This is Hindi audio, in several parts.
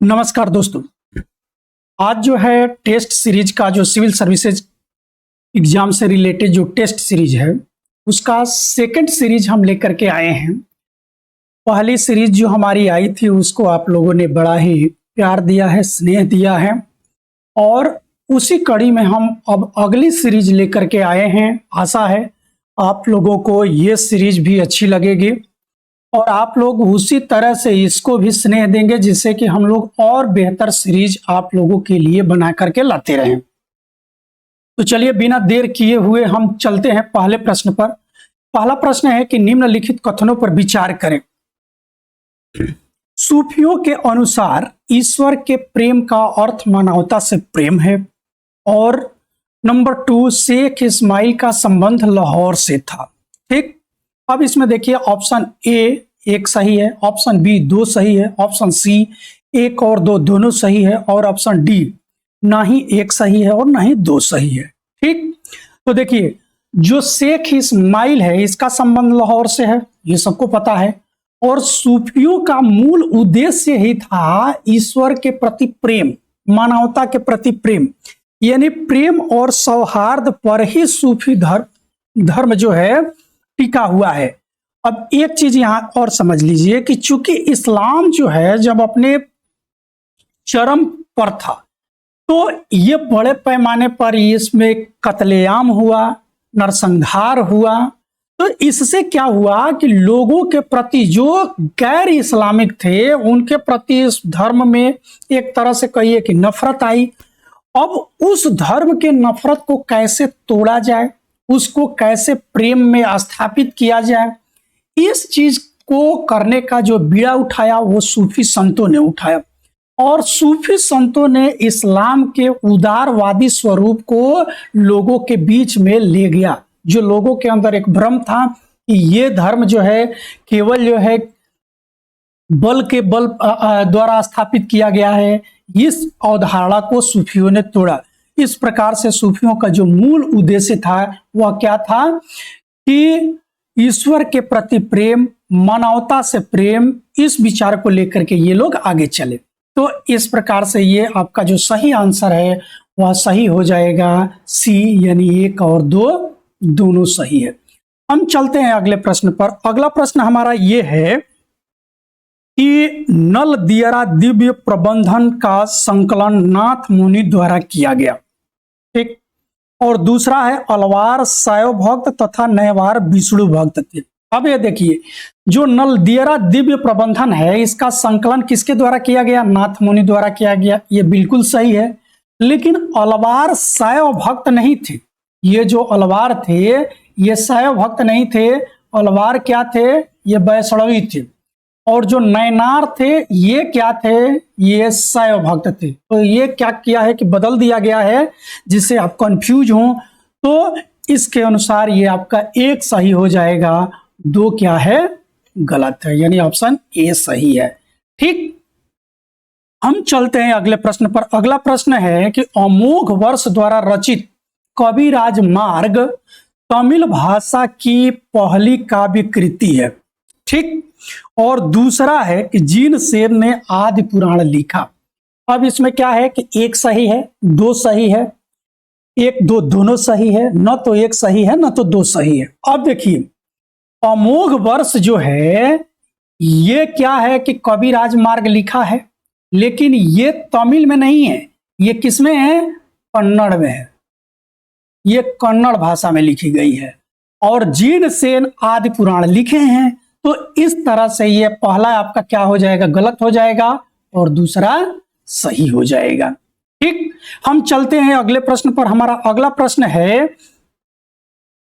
नमस्कार दोस्तों। आज जो है टेस्ट सीरीज का जो सिविल सर्विसेज एग्जाम से रिलेटेड जो टेस्ट सीरीज है उसका सेकंड सीरीज हम लेकर के आए हैं। पहली सीरीज जो हमारी आई थी उसको आप लोगों ने बड़ा ही प्यार दिया है, स्नेह दिया है और उसी कड़ी में हम अब अगली सीरीज लेकर के आए हैं। आशा है आप लोगों को ये सीरीज भी अच्छी लगेगी और आप लोग उसी तरह से इसको भी स्नेह देंगे जिससे कि हम लोग और बेहतर सीरीज आप लोगों के लिए बना करके लाते रहें। तो चलिए बिना देर किए हुए हम चलते हैं पहले प्रश्न पर। पहला प्रश्न है कि निम्नलिखित कथनों पर विचार करें। सूफियों के अनुसार ईश्वर के प्रेम का अर्थ मानवता से प्रेम है। और नंबर 2, शेख इस्माइल का संबंध लाहौर से था। ठीक, अब इसमें देखिए ऑप्शन ए 1 सही है, ऑप्शन बी 2 सही है, ऑप्शन सी 1 और 2 दोनों सही है और ऑप्शन डी ना ही 1 सही है और ना ही 2 सही है। ठीक, तो देखिए जो शेख इस्माइल है इसका संबंध लाहौर से है, ये सबको पता है। और सूफियों का मूल उद्देश्य ही था ईश्वर के प्रति प्रेम, मानवता के प्रति प्रेम, यानी प्रेम और सौहार्द पर ही सूफी धर्म जो है टिका हुआ है। अब एक चीज यहां और समझ लीजिए कि चूंकि इस्लाम जो है जब अपने चरम पर था तो ये बड़े पैमाने पर इसमें कत्लेआम हुआ, नरसंहार हुआ। तो इससे क्या हुआ कि लोगों के प्रति जो गैर इस्लामिक थे उनके प्रति इस धर्म में एक तरह से कहिए कि नफरत आई। अब उस धर्म के नफरत को कैसे तोड़ा जाए, उसको कैसे प्रेम में स्थापित किया जाए, इस चीज को करने का जो बीड़ा उठाया वो सूफी संतों ने उठाया। और सूफी संतों ने इस्लाम के उदारवादी स्वरूप को लोगों के बीच में ले गया। जो लोगों के अंदर एक भ्रम था कि ये धर्म जो है केवल जो है बल के बल द्वारा स्थापित किया गया है, इस अवधारणा को सूफियों ने तोड़ा। इस प्रकार से सूफियों का जो मूल उद्देश्य था वह क्या था कि ईश्वर के प्रति प्रेम, मानवता से प्रेम, इस विचार को लेकर के ये लोग आगे चले। तो इस प्रकार से ये आपका जो सही आंसर है वह सही हो जाएगा सी, यानी 1 और 2 दोनों सही है। हम चलते हैं अगले प्रश्न पर। अगला प्रश्न हमारा ये है कि नल दियरा दिव्य प्रबंधन का संकलन नाथ मुनि द्वारा किया गया। ठीक, और दूसरा है अलवार शैव भक्त तथा नयवार विष्णु भक्त थे। अब ये देखिए जो नल दियरा दिव्य प्रबंधन है इसका संकलन किसके द्वारा किया गया? नाथ मुनि द्वारा किया गया, ये बिल्कुल सही है। लेकिन अलवार शैव भक्त नहीं थे। ये जो अलवार थे ये शैव भक्त नहीं थे, अलवार क्या थे? ये वैष्णवी थे। और जो नयनार थे ये क्या थे? ये शैव भक्त थे। तो ये क्या किया है कि बदल दिया गया है जिससे आप कंफ्यूज हो। तो इसके अनुसार ये आपका 1 सही हो जाएगा, 2 क्या है? गलत है, यानी ऑप्शन ए सही है। ठीक, हम चलते हैं अगले प्रश्न पर। अगला प्रश्न है कि अमोघ वर्ष द्वारा रचित कविराज मार्ग तमिल भाषा की पहली काव्य कृति है। ठीक, और दूसरा है कि जीन सेन ने आदि पुराण लिखा। अब इसमें क्या है कि 1 सही है, 2 सही है, 1 2 दोनों सही है, न तो 1 सही है न तो 2 सही है। अब देखिए अमोघ वर्ष जो है ये क्या है कि कविराज मार्ग लिखा है, लेकिन ये तमिल में नहीं है, ये किसमें है? कन्नड़ में है। ये कन्नड़ भाषा में लिखी गई है। और जीन सेन आदि पुराण लिखे हैं। तो इस तरह से ये पहला आपका क्या हो जाएगा? गलत हो जाएगा और दूसरा सही हो जाएगा। ठीक, हम चलते हैं अगले प्रश्न पर। हमारा अगला प्रश्न है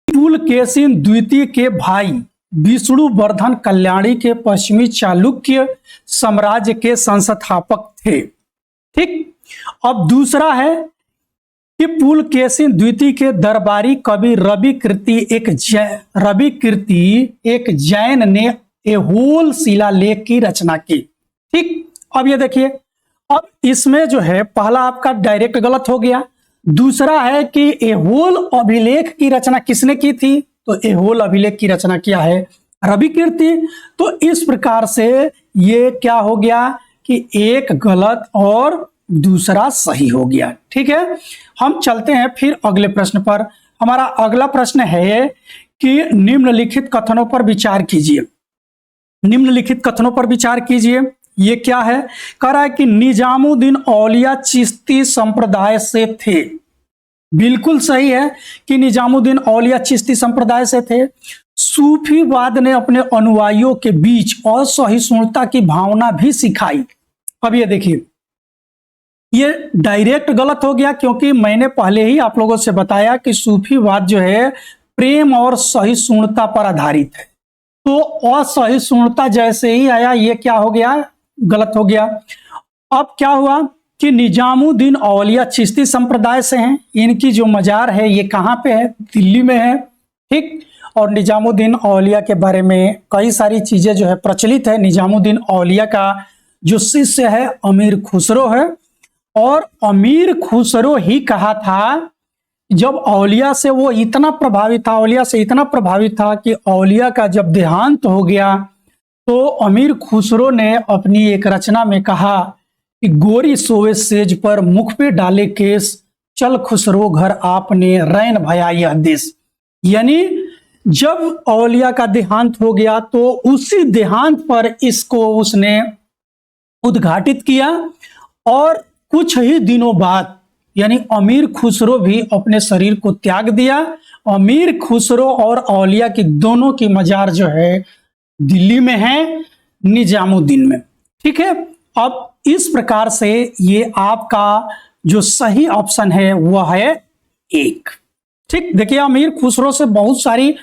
पुलकेशिन द्वितीय के भाई विष्णुवर्धन कल्याणी के पश्चिमी चालुक्य साम्राज्य के संस्थापक थे। ठीक, अब दूसरा है कि पुलकेशिन द्वितीय के दरबारी कवि रवि कीर्ति एक जैन ने एहोल शिलालेख की रचना की। ठीक, अब ये देखिए अब इसमें जो है पहला आपका डायरेक्ट गलत हो गया। दूसरा है कि एहोल अभिलेख की रचना किसने की थी? तो एहोल अभिलेख की रचना किया है रवि कीर्ति। तो इस प्रकार से ये क्या हो गया कि एक गलत और दूसरा सही हो गया। ठीक है, हम चलते हैं फिर अगले प्रश्न पर। हमारा अगला प्रश्न है कि निम्नलिखित कथनों पर विचार कीजिए। निम्नलिखित कथनों पर विचार कीजिए। ये क्या है? कह रहा है कि निजामुद्दीन औलिया चिश्ती संप्रदाय से थे। बिल्कुल सही है कि निजामुद्दीन औलिया चिश्ती संप्रदाय से थे। सूफीवाद ने अपने अनुयायियों के बीच असहिष्णुता की भावना भी सिखाई। अब ये देखिए, ये डायरेक्ट गलत हो गया, क्योंकि मैंने पहले ही आप लोगों से बताया कि सूफीवाद जो है प्रेम और सहिष्णुता पर आधारित है। तो असहिष्णुता जैसे ही आया, ये क्या हो गया? गलत हो गया। अब क्या हुआ कि निजामुद्दीन औलिया चिश्ती संप्रदाय से हैं। इनकी जो मजार है ये कहाँ पे है? दिल्ली में है। ठीक, और निजामुद्दीन औलिया के बारे में कई सारी चीजें जो है प्रचलित है। निजामुद्दीन औलिया का जो शिष्य है अमीर खुसरो है, और अमीर खुसरो ही कहा था, जब औलिया से वो इतना प्रभावित था, औलिया से इतना प्रभावित था कि औलिया का जब देहांत हो गया तो अमीर खुसरो ने अपनी एक रचना में कहा कि गोरी सोवे सेज पर मुख पे डाले केस, चल खुसरो घर आपने रैन भया यह देश। यानी जब औलिया का देहांत हो गया तो उसी देहांत पर इसको उसने उद्घाटित किया, और कुछ ही दिनों बाद यानी अमीर खुसरो भी अपने शरीर को त्याग दिया। अमीर खुसरो और औलिया की दोनों की मजार जो है दिल्ली में है, निजामुद्दीन में। ठीक है, अब इस प्रकार से ये आपका जो सही ऑप्शन है वह है एक। ठीक, देखिए अमीर खुसरो से बहुत सारी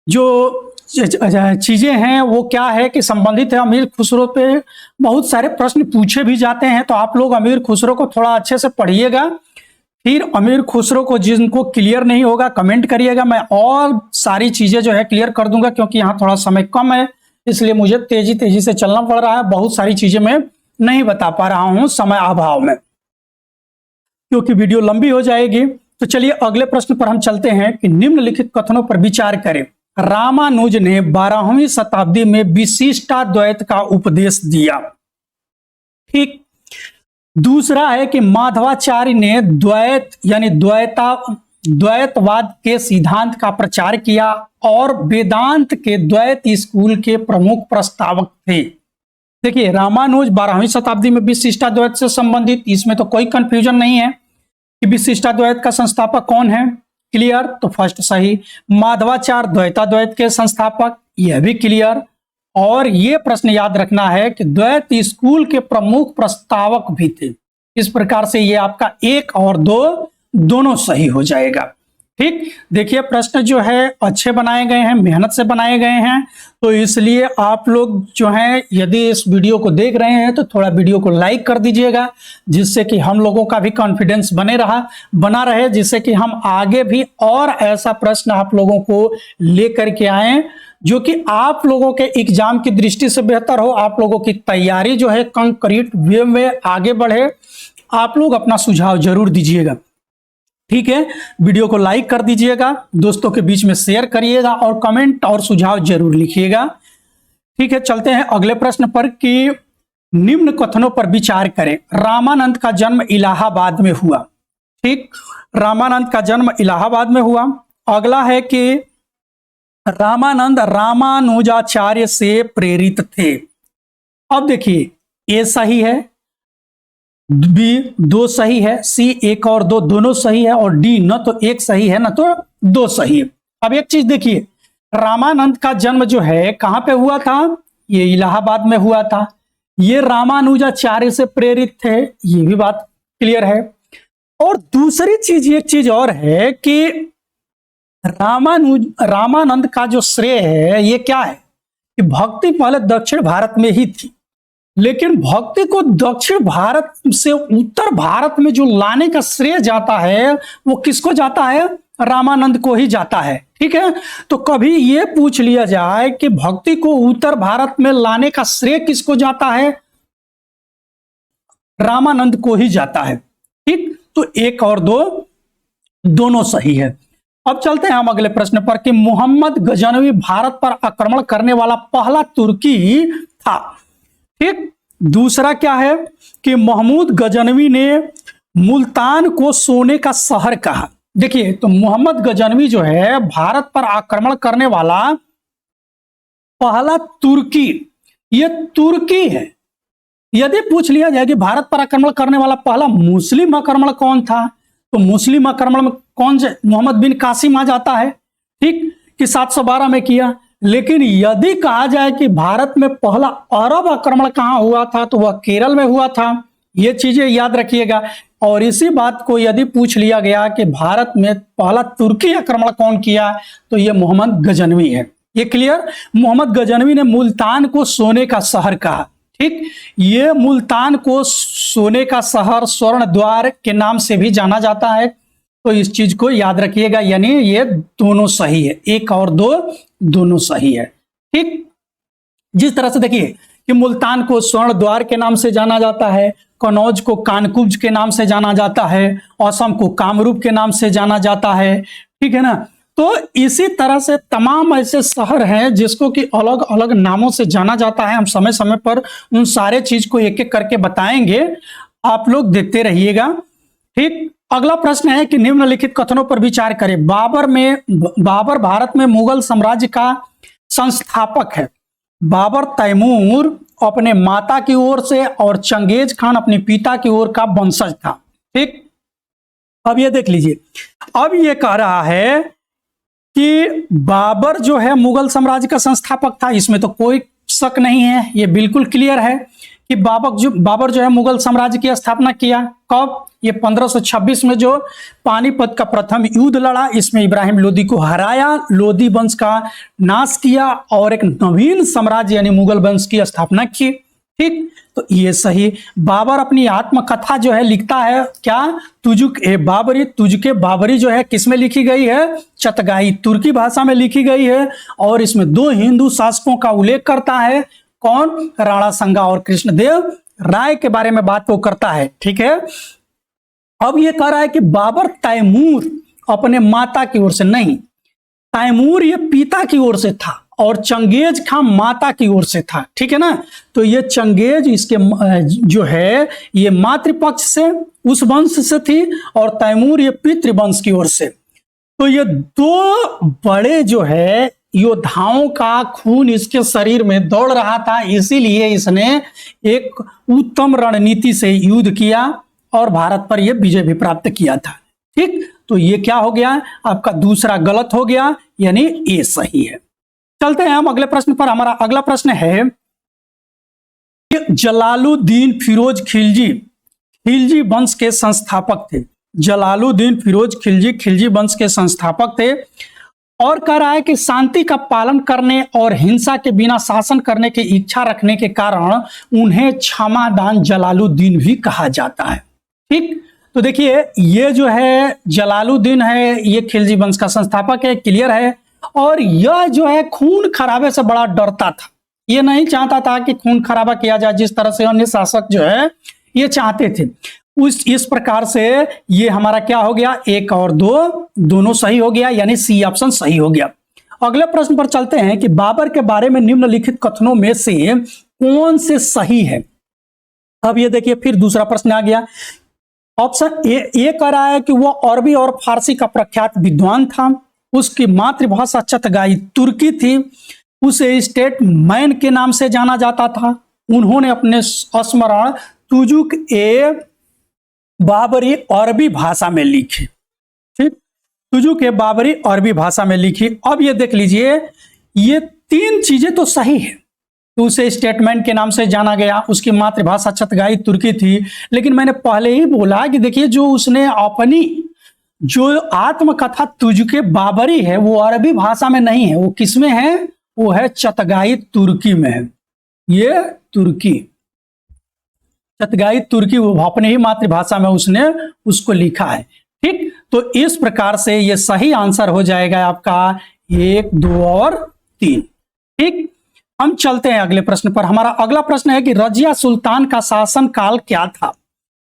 जो चीजें हैं वो क्या है कि संबंधित है। अमीर खुसरो पे बहुत सारे प्रश्न पूछे भी जाते हैं, तो आप लोग अमीर खुसरो को थोड़ा अच्छे से पढ़िएगा। फिर अमीर खुसरो को जिनको क्लियर नहीं होगा कमेंट करिएगा, मैं और सारी चीजें जो है क्लियर कर दूंगा, क्योंकि यहाँ थोड़ा समय कम है, इसलिए मुझे तेजी से चलना पड़ रहा है। बहुत सारी चीजें मैं नहीं बता पा रहा हूं समय अभाव में, क्योंकि वीडियो लंबी हो जाएगी। तो चलिए अगले प्रश्न पर हम चलते हैं कि निम्नलिखित कथनों पर विचार करें। रामानुज ने 12वीं शताब्दी में विशिष्टाद्वैत का उपदेश दिया। ठीक, दूसरा है कि माधवाचार्य ने द्वैत यानी द्वैतवाद के सिद्धांत का प्रचार किया और वेदांत के द्वैत स्कूल के प्रमुख प्रस्तावक थे। देखिए रामानुज 12वीं शताब्दी में विशिष्टाद्वैत से संबंधित, इसमें तो कोई कंफ्यूजन नहीं है कि विशिष्टाद्वैत का संस्थापक कौन है। क्लियर? तो फर्स्ट सही। माधवाचार्य द्वैताद्वैत के संस्थापक, यह भी क्लियर। और यह प्रश्न याद रखना है कि द्वैत स्कूल के प्रमुख प्रस्तावक भी थे। इस प्रकार से ये आपका एक और दो दोनों सही हो जाएगा। ठीक, देखिए प्रश्न जो है अच्छे बनाए गए हैं, मेहनत से बनाए गए हैं, तो इसलिए आप लोग जो हैं यदि इस वीडियो को देख रहे हैं तो थोड़ा वीडियो को लाइक कर दीजिएगा, जिससे कि हम लोगों का भी कॉन्फिडेंस बना रहे, जिससे कि हम आगे भी और ऐसा प्रश्न आप लोगों को लेकर के आए जो कि आप लोगों के एग्जाम की दृष्टि से बेहतर हो, आप लोगों की तैयारी जो है कंक्रीट वे में आगे बढ़े। आप लोग अपना सुझाव जरूर दीजिएगा। ठीक है, वीडियो को लाइक कर दीजिएगा, दोस्तों के बीच में शेयर करिएगा और कमेंट और सुझाव जरूर लिखिएगा। ठीक है, चलते हैं अगले प्रश्न पर कि निम्न कथनों पर विचार करें। रामानंद का जन्म इलाहाबाद में हुआ। ठीक, रामानंद का जन्म इलाहाबाद में हुआ। अगला है कि रामानंद रामानुजाचार्य से प्रेरित थे। अब देखिए ए सही है, बी दो सही है, सी एक और दो दोनों सही है, और डी न तो एक सही है न तो दो सही है। अब एक चीज देखिए, रामानंद का जन्म जो है कहां पे हुआ था? ये इलाहाबाद में हुआ था। ये रामानुजाचार्य से प्रेरित थे, ये भी बात क्लियर है। और दूसरी चीज एक चीज और है कि रामानंद का जो श्रेय है ये क्या है कि भक्ति पहले दक्षिण भारत में ही थी, लेकिन भक्ति को दक्षिण भारत से उत्तर भारत में जो लाने का श्रेय जाता है वो किसको जाता है? रामानंद को ही जाता है। ठीक है, तो कभी ये पूछ लिया जाए कि भक्ति को उत्तर भारत में लाने का श्रेय किसको जाता है? रामानंद को ही जाता है। ठीक, तो एक और दो दोनों सही है। अब चलते हैं हम अगले प्रश्न पर कि मोहम्मद गजनवी भारत पर आक्रमण करने वाला पहला तुर्की था। ठीक, दूसरा क्या है कि महमूद गजनवी ने मुल्तान को सोने का शहर कहा। देखिए, तो मोहम्मद गजनवी जो है भारत पर आक्रमण करने वाला पहला तुर्की, ये तुर्की है। यदि पूछ लिया जाए कि भारत पर आक्रमण करने वाला पहला मुस्लिम आक्रमण कौन था, तो मुस्लिम आक्रमण में कौन से मोहम्मद बिन कासिम आ जाता है, ठीक, कि 712 में किया। लेकिन यदि कहा जाए कि भारत में पहला अरब आक्रमण कहां हुआ था, तो वह केरल में हुआ था। ये चीजें याद रखिएगा। और इसी बात को यदि पूछ लिया गया कि भारत में पहला तुर्की आक्रमण कौन किया, तो ये मोहम्मद गजनवी है। ये क्लियर। मोहम्मद गजनवी ने मुल्तान को सोने का शहर कहा, ठीक। ये मुल्तान को सोने का शहर, स्वर्ण द्वार के नाम से भी जाना जाता है। तो इस चीज को याद रखिएगा, यानी ये दोनों सही है, एक और दो दोनों सही है, ठीक। जिस तरह से देखिए कि मुल्तान को स्वर्ण द्वार के नाम से जाना जाता है, कनौज को कानकुब्ज के नाम से जाना जाता है, असम को कामरूप के नाम से जाना जाता है, ठीक है ना। तो इसी तरह से तमाम ऐसे शहर हैं जिसको कि अलग अलग नामों से जाना जाता है। हम समय समय पर उन सारे चीज को एक एक करके बताएंगे, आप लोग देखते रहिएगा, ठीक। अगला प्रश्न है कि निम्नलिखित कथनों पर विचार करें। बाबर भारत में मुगल साम्राज्य का संस्थापक है। बाबर तैमूर अपने माता की ओर से और चंगेज खान अपने पिता की ओर का वंशज था, ठीक। अब ये देख लीजिए, अब ये कह रहा है कि बाबर जो है मुगल साम्राज्य का संस्थापक था, इसमें तो कोई शक नहीं है, ये बिल्कुल क्लियर है कि बाबर जो है मुगल साम्राज्य की स्थापना किया। कब? ये 1526 में जो पानीपत का प्रथम युद्ध लड़ा, इसमें इब्राहिम लोदी को हराया, लोदी वंश का नाश किया और एक नवीन साम्राज्य यानी मुगल वंश की स्थापना की, ठीक। तो ये सही। बाबर अपनी आत्मकथा जो है लिखता है क्या? तुजुक-ए बाबरी। तुजुक-ए बाबरी जो है किसमें लिखी गई है? चतगाई तुर्की भाषा में लिखी गई है और इसमें दो हिंदू शासकों का उल्लेख करता है। कौन? राणा संगा और कृष्णदेव राय के बारे में बात वो करता है, ठीक है। अब ये कह रहा है कि बाबर तैमूर अपने माता की ओर से नहीं, तैमूर ये पिता की ओर से था और चंगेज खान माता की ओर से था, ठीक है ना। तो ये चंगेज इसके जो है ये मातृपक्ष से उस वंश से थी और तैमूर ये पितृवंश की ओर से। तो ये दो बड़े जो है योद्धाओं का खून इसके शरीर में दौड़ रहा था, इसीलिए इसने एक उत्तम रणनीति से युद्ध किया और भारत पर यह विजय भी प्राप्त किया था, ठीक। तो ये क्या हो गया? आपका दूसरा गलत हो गया, यानी ए सही है। चलते हैं हम अगले प्रश्न पर। हमारा अगला प्रश्न है कि जलालुद्दीन फिरोज खिलजी वंश के संस्थापक थे। जलालुद्दीन फिरोज खिलजी वंश के संस्थापक थे और कह रहा है कि शांति का पालन करने और हिंसा के बिना शासन करने की इच्छा रखने के कारण उन्हें क्षमादान जलालुद्दीन भी कहा जाता है, ठीक। तो देखिए ये जो है जलालुद्दीन है, ये खिलजी वंश का संस्थापक है, क्लियर है। और यह जो है खून खराबे से बड़ा डरता था, ये नहीं चाहता था कि खून खराबा किया जाए जिस तरह से अन्य शासक जो है ये चाहते थे। इस प्रकार से ये हमारा क्या हो गया? एक और दो दोनों सही हो गया, यानी सी ऑप्शन सही हो गया। अगले प्रश्न पर चलते हैं कि बाबर के बारे में निम्नलिखित कथनों में से कौन से सही है। अब ये देखिए फिर दूसरा प्रश्न आ गया। ऑप्शन ए कह रहा है कि वह अरबी और फारसी का प्रख्यात विद्वान था, उसकी मातृभाषा चतगाई तुर्की थी, उसे स्टेट मैन के नाम से जाना जाता था, उन्होंने अपने स्मरण तुजुक-ए बाबरी अरबी भाषा में लिखी, ठीक। तुजुक-ए बाबरी अरबी भाषा में लिखी। अब ये देख लीजिए ये तीन चीजें तो सही है। उसे स्टेटमेंट के नाम से जाना गया, उसकी मातृभाषा चतगाई तुर्की थी, लेकिन मैंने पहले ही बोला कि देखिए जो उसने अपनी जो आत्मकथा तुजुक-ए बाबरी है वो अरबी भाषा में नहीं है, वो किसमें है? वो है चतगाई तुर्की में है। ये तुर्की चतगाई तुर्की वो अपने ही मातृभाषा में उसने उसको लिखा है, ठीक। तो इस प्रकार से ये सही आंसर हो जाएगा आपका 1, 2 और 3, ठीक। हम चलते हैं अगले प्रश्न पर। हमारा अगला प्रश्न है कि रजिया सुल्तान का शासन काल क्या था?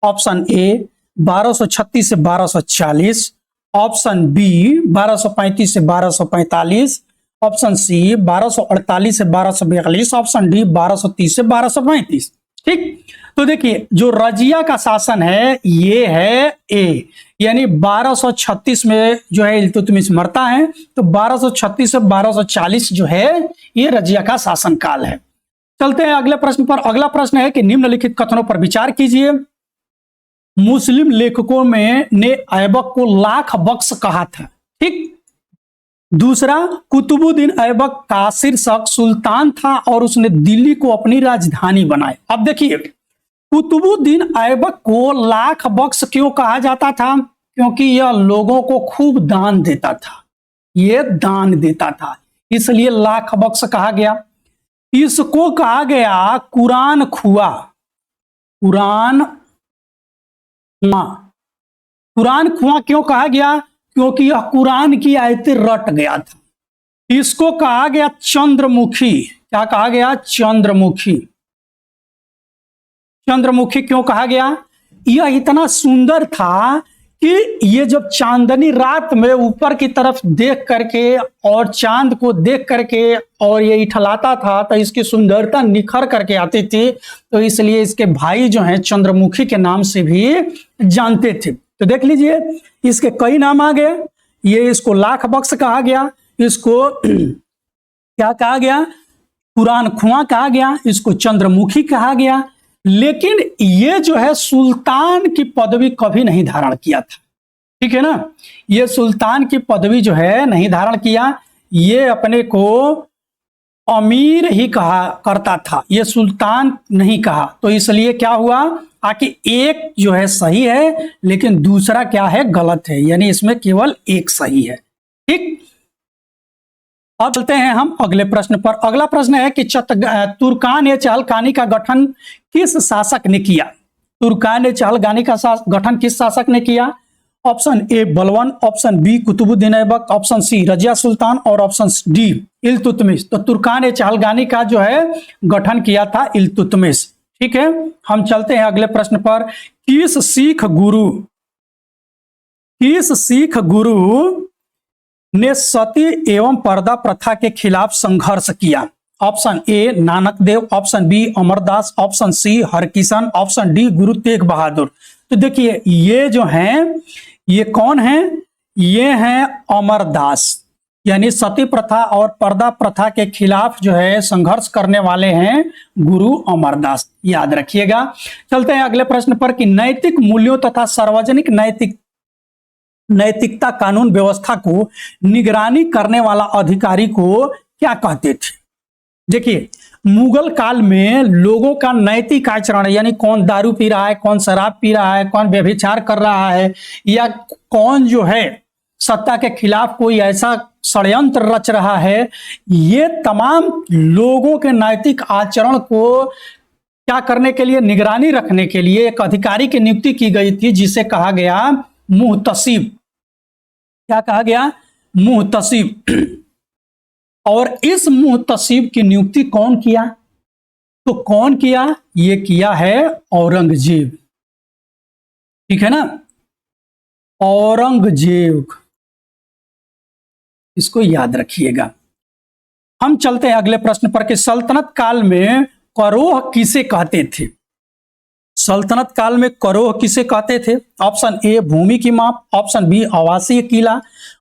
ऑप्शन ए 1236 से 1240, ऑप्शन बी 1235 से 1245, ऑप्शन सी 1248 से 1242, ऑप्शन डी 1230 से 1235। ठीक, तो देखिए जो रजिया का शासन है ये है ए, यानी 1236 में जो है इल्तुतमिश मरता है, तो 1236 से 1240 जो है ये रजिया का शासन काल है। चलते हैं अगले प्रश्न पर। अगला प्रश्न है कि निम्नलिखित कथनों पर विचार कीजिए। मुस्लिम लेखकों में ने ऐबक को लाख बख्श कहा था, ठीक। दूसरा, कुतुबुद्दीन ऐबक का शीर्षक सुल्तान था और उसने दिल्ली को अपनी राजधानी बनाया। अब देखिए कुतुबुद्दीन ऐबक को लाख बख्श क्यों कहा जाता था? क्योंकि यह लोगों को खूब दान देता था, ये दान देता था, इसलिए लाख बख्श कहा गया। इसको कहा गया कुरान खुआ, कुरान खुआ। कुरान खुआ क्यों कहा गया? क्योंकि यह कुरान की आयतें रट गया था। इसको कहा गया चंद्रमुखी। क्या कहा गया? चंद्रमुखी। चंद्रमुखी क्यों कहा गया? यह इतना सुंदर था कि ये जब चांदनी रात में ऊपर की तरफ देख करके और चांद को देख करके और ये इठलाता था तो इसकी सुंदरता निखर करके आती थी, तो इसलिए इसके भाई जो हैं चंद्रमुखी के नाम से भी जानते थे। तो देख लीजिए इसके कई नाम आ गए। ये इसको लाख बख्श कहा गया, इसको क्या कहा गया? कुरान खुआ कहा गया, इसको चंद्रमुखी कहा गया। लेकिन ये जो है सुल्तान की पदवी कभी नहीं धारण किया था, ठीक है ना। ये सुल्तान की पदवी जो है नहीं धारण किया, ये अपने को अमीर ही कहा करता था, ये सुल्तान नहीं कहा। तो इसलिए क्या हुआ आकि एक जो है सही है लेकिन दूसरा क्या है? गलत है, यानी इसमें केवल एक सही है, ठीक। अब चलते हैं हम अगले प्रश्न पर। अगला प्रश्न है कि तुर्कान-ए-चहलकानी का गठन किस शासक ने किया? तुर्कान-ए-चहलकानी का गठन किस शासक ने किया? Option A Balban, option B Qutbuddin Aibak, option C Razia Sultan और ऑप्शन डी इल्तुतमिश। तो तुर्कान-ए-चहलकानी का जो है गठन किया था इल्तुतमिश, ठीक है। हम चलते हैं अगले प्रश्न पर। किस सिख गुरु ने सती एवं पर्दा प्रथा के खिलाफ संघर्ष किया? Option A Nanak Dev, option B Amardas, option C Harkishan, option D Guru Tegh बहादुर। तो देखिए ये जो हैं ये कौन हैं? ये हैं अमरदास, यानी सती प्रथा और पर्दा प्रथा के खिलाफ जो है संघर्ष करने वाले हैं गुरु अमरदास, याद रखिएगा। चलते हैं अगले प्रश्न पर कि नैतिक मूल्यों तथा सार्वजनिक नैतिकता कानून व्यवस्था को निगरानी करने वाला अधिकारी को क्या कहते थे? देखिए मुगल काल में लोगों का नैतिक आचरण, यानी कौन दारू पी रहा है, कौन शराब पी रहा है, कौन व्यभिचार कर रहा है, या कौन जो है सत्ता के खिलाफ कोई ऐसा षड्यंत्र रच रहा है, ये तमाम लोगों के नैतिक आचरण को क्या करने के लिए, निगरानी रखने के लिए एक अधिकारी की नियुक्ति की गई थी जिसे कहा गया मुहतसिब। क्या कहा गया? मुहतसिब। और इस मुहतसिब की नियुक्ति कौन किया? तो कौन किया? ये किया है औरंगजेब, ठीक है ना, औरंगजेब, इसको याद रखिएगा। हम चलते हैं अगले प्रश्न पर कि सल्तनत काल में करोह किसे कहते थे? सल्तनत काल में करोह किसे कहते थे? ऑप्शन ए भूमि की माप, ऑप्शन बी आवासीय किला,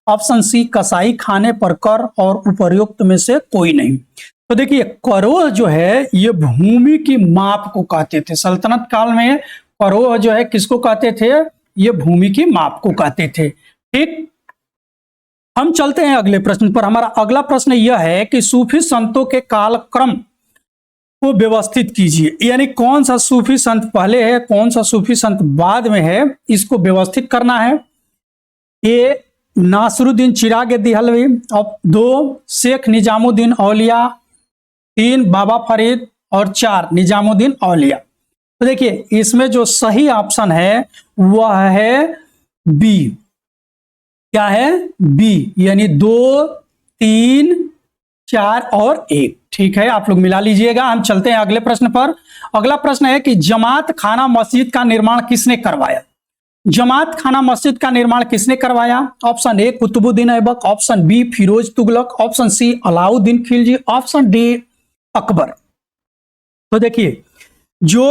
ऑप्शन सी कसाई खाने पर कर और उपर्युक्त में से कोई नहीं। तो देखिए करोह जो है ये भूमि की माप को कहते थे। सल्तनत काल में करोह जो है किसको कहते थे? ये भूमि की माप को कहते थे, ठीक। हम चलते हैं अगले प्रश्न पर। हमारा अगला प्रश्न यह है कि सूफी संतों के कालक्रम को व्यवस्थित कीजिए, यानी कौन सा सूफी संत पहले है, कौन सा सूफी संत बाद में है, इसको व्यवस्थित करना है। ए नासरुद्दीन चिराग दिहलवी, और 2 शेख निजामुद्दीन औलिया, 3 बाबा फरीद और 4 निजामुद्दीन औलिया। तो देखिए इसमें जो सही ऑप्शन है वह है बी। क्या है? बी, यानी 2, 3, 4 और 1, ठीक है। आप लोग मिला लीजिएगा। हम चलते हैं अगले प्रश्न पर। अगला प्रश्न है कि जमात खाना मस्जिद का निर्माण किसने करवाया? जमात खाना मस्जिद का निर्माण किसने करवाया? Option A Qutubuddin Aibak, option B Firoz Tughlaq, option C Alauddin Khilji, option D Akbar. तो देखिए जो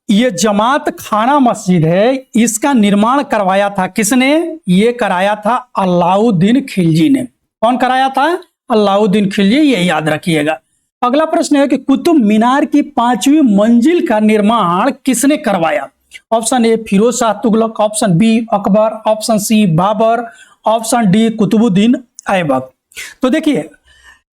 ये जमात खाना मस्जिद है, इसका निर्माण करवाया था किसने? ये कराया था अलाउद्दीन खिलजी ने। कौन कराया था? अलाउद्दीन खिलजी, ये याद रखिएगा। अगला प्रश्न है कि कुतुब मीनार की 5वीं मंजिल का निर्माण किसने करवाया? Option A Firoz Shah Tughlaq, option B Akbar, option C Babur, option D Qutubuddin Aibak. तो देखिए,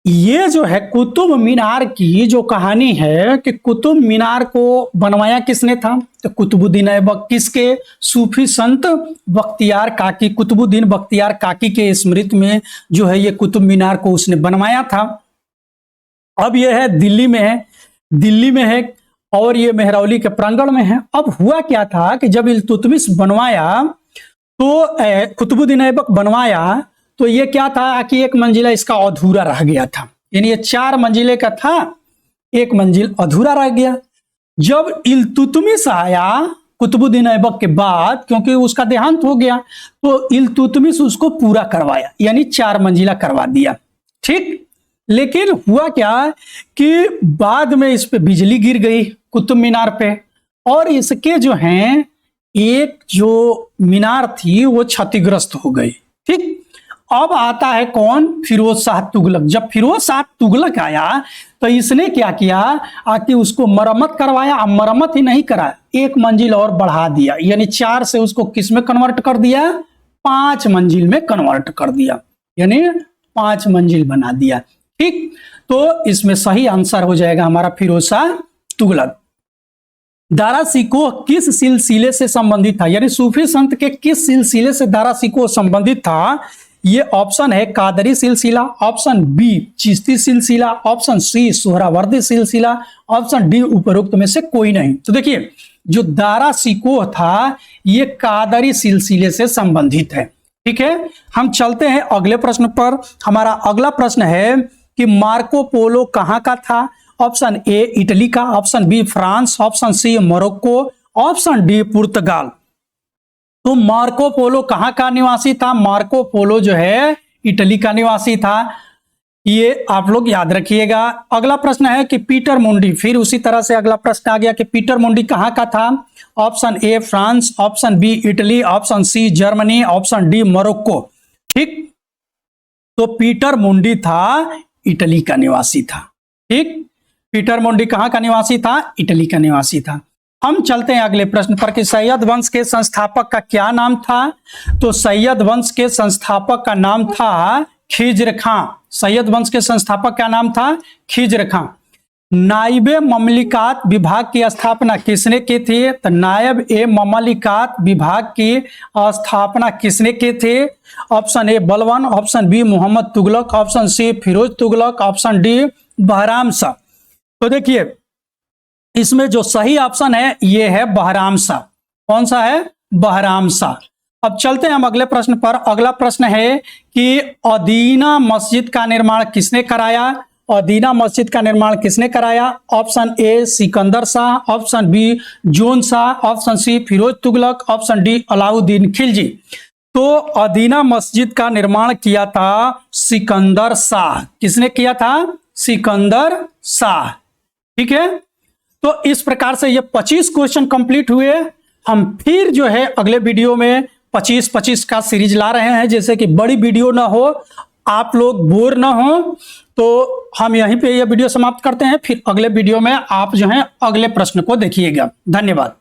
ये जो है कुतुब मीनार की जो कहानी है कि कुतुब मीनार को बनवाया किसने था? तो कुतुबुद्दीन ऐबक। किसके? सूफी संत बख्तियार काकी, कुतुबुद्दीन बख्तियार काकी के स्मृति में जो है ये कुतुब मीनार को उसने बनवाया था। अब ये है दिल्ली में है, दिल्ली में है और ये मेहरौली के प्रांगण में है। अब हुआ क्या था कि जब इल्तुतमिश बनवाया तो कुतुबुद्दीन ऐबक बनवाया तो ये क्या था कि एक मंजिला इसका अधूरा रह गया था, यानी ये 4 मंजिले का था, एक मंजिल अधूरा रह गया। जब इल्तुतमिश आया कुतुबुद्दीन ऐबक के बाद, क्योंकि उसका देहांत हो गया, तो इल्तुतमिश उसको पूरा करवाया, यानी 4 मंजिला करवा दिया। ठीक, लेकिन हुआ क्या कि बाद में इस पे बिजली गिर गई कुतुब मीनार पे, और इसके जो हैं एक जो मीनार थी वो क्षतिग्रस्त हो गई। ठीक, अब आता है कौन? फिरोज शाह तुगलक। जब फिरोज शाह तुगलक आया तो इसने क्या किया कि उसको मरम्मत करवाया। अब मरम्मत ही नहीं करा, एक मंजिल और बढ़ा दिया, यानी 4 से उसको किस में कन्वर्ट कर दिया? 5 मंजिल में कन्वर्ट कर दिया, यानी 5 मंजिल बना दिया। ठीक, तो इसमें सही आंसर हो जाएगा हमारा फिरोज शाह तुगलक। दारा सिकोह किस सिलसिले से संबंधित था? यानी सूफी संत के किस सिलसिले से दारा सिकोह संबंधित था? ये ऑप्शन है कादरी सिलसिला, ऑप्शन बी चिश्ती सिलसिला, ऑप्शन सी सोहरावर्दी सिलसिला, ऑप्शन डी उपरोक्त में से कोई नहीं। तो देखिए, जो दारा सिकोह था ये कादरी सिलसिले से संबंधित है। ठीक है, हम चलते हैं अगले प्रश्न पर। हमारा अगला प्रश्न है कि मार्को पोलो कहां का था? ऑप्शन ए इटली का, option B France, option C Morocco, option D Portugal. तो मार्को पोलो कहां का निवासी था? मार्को पोलो जो है इटली का निवासी था, ये आप लोग याद रखिएगा। अगला प्रश्न है कि पीटर मुंडी, फिर उसी तरह से अगला प्रश्न आ गया कि पीटर मुंडी कहां का था? Option A France, option B Italy, option C Germany, option D Morocco. ठीक, तो पीटर मुंडी था इटली का निवासी था। ठीक, पीटर मुंडी कहां का निवासी था? इटली का निवासी था। हम चलते हैं अगले प्रश्न पर कि सैयद वंश के संस्थापक का क्या नाम था? तो सैयद वंश के संस्थापक का नाम था खिज्र खां। सैयद वंश के संस्थापक का नाम था खिज्र खां। नायब ममलिकात विभाग की स्थापना किसने की थी? तो नायब ए ममलिकात विभाग की स्थापना किसने की थी? Option A Balban, option B Mohammad Tughlaq, option C Firoz Tughlaq, option D Bahram Shah. तो देखिए, इसमें जो सही ऑप्शन है ये है बहराम शाह। कौन सा है? बहराम शाह। अब चलते हैं हम अगले प्रश्न पर। अगला प्रश्न है कि अदीना मस्जिद का निर्माण किसने कराया? अदीना मस्जिद का निर्माण किसने कराया? Option A Sikandar Shah, option B Jaun Shah, option C Firoz Tughlaq, option D Alauddin Khilji. तो अदीना मस्जिद का निर्माण किया था सिकंदर शाह। किसने किया था? सिकंदर शाह। ठीक है, तो इस प्रकार से ये 25 क्वेश्चन कंप्लीट हुए। हम फिर जो है अगले वीडियो में 25-25 का सीरीज ला रहे हैं, जैसे कि बड़ी वीडियो ना हो, आप लोग बोर ना हो। तो हम यहीं पे ये वीडियो समाप्त करते हैं, फिर अगले वीडियो में आप जो है अगले प्रश्न को देखिएगा। धन्यवाद।